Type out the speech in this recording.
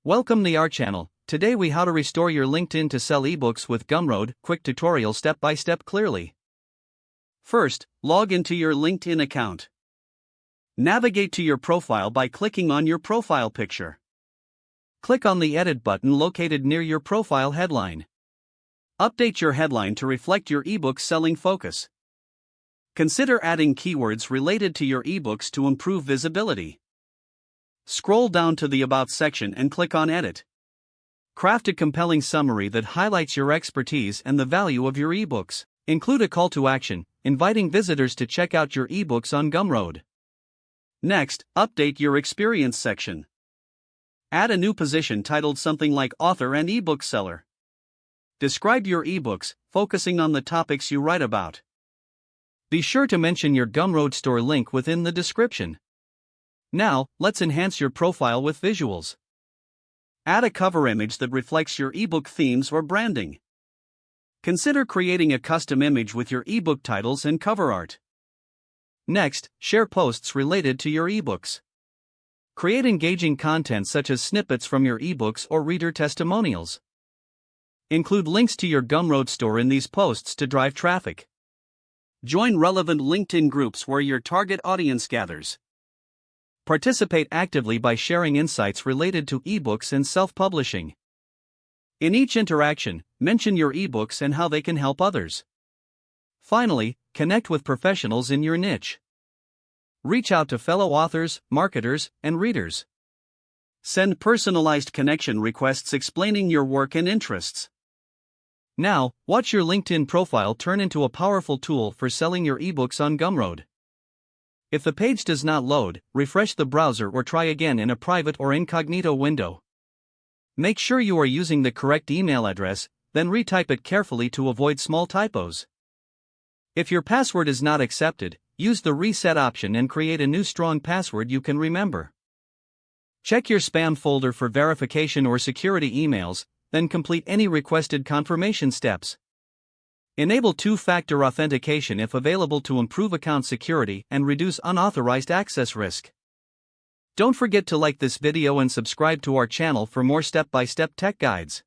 Welcome to our channel. Today we how to restore your LinkedIn to sell ebooks with Gumroad, quick tutorial step by step clearly. First, log into your LinkedIn account. Navigate to your profile by clicking on your profile picture. Click on the edit button located near your profile headline. Update your headline to reflect your ebook selling focus. Consider adding keywords related to your ebooks to improve visibility. Scroll down to the About section and click on Edit. Craft a compelling summary that highlights your expertise and the value of your ebooks. Include a call to action, inviting visitors to check out your ebooks on Gumroad. Next, update your experience section. Add a new position titled something like Author and Ebook Seller. Describe your ebooks, focusing on the topics you write about. Be sure to mention your Gumroad store link within the description. Now, let's enhance your profile with visuals. Add a cover image that reflects your ebook themes or branding. Consider creating a custom image with your ebook titles and cover art. Next, share posts related to your ebooks. Create engaging content such as snippets from your ebooks or reader testimonials. Include links to your Gumroad store in these posts to drive traffic. Join relevant LinkedIn groups where your target audience gathers. Participate actively by sharing insights related to ebooks and self-publishing. In each interaction, mention your ebooks and how they can help others. Finally, connect with professionals in your niche. Reach out to fellow authors, marketers, and readers. Send personalized connection requests explaining your work and interests. Now, watch your LinkedIn profile turn into a powerful tool for selling your ebooks on Gumroad. If the page does not load, refresh the browser or try again in a private or incognito window. Make sure you are using the correct email address, then retype it carefully to avoid small typos. If your password is not accepted, use the reset option and create a new strong password you can remember. Check your spam folder for verification or security emails, then complete any requested confirmation steps. Enable two-factor authentication if available to improve account security and reduce unauthorized access risk. Don't forget to like this video and subscribe to our channel for more step-by-step tech guides.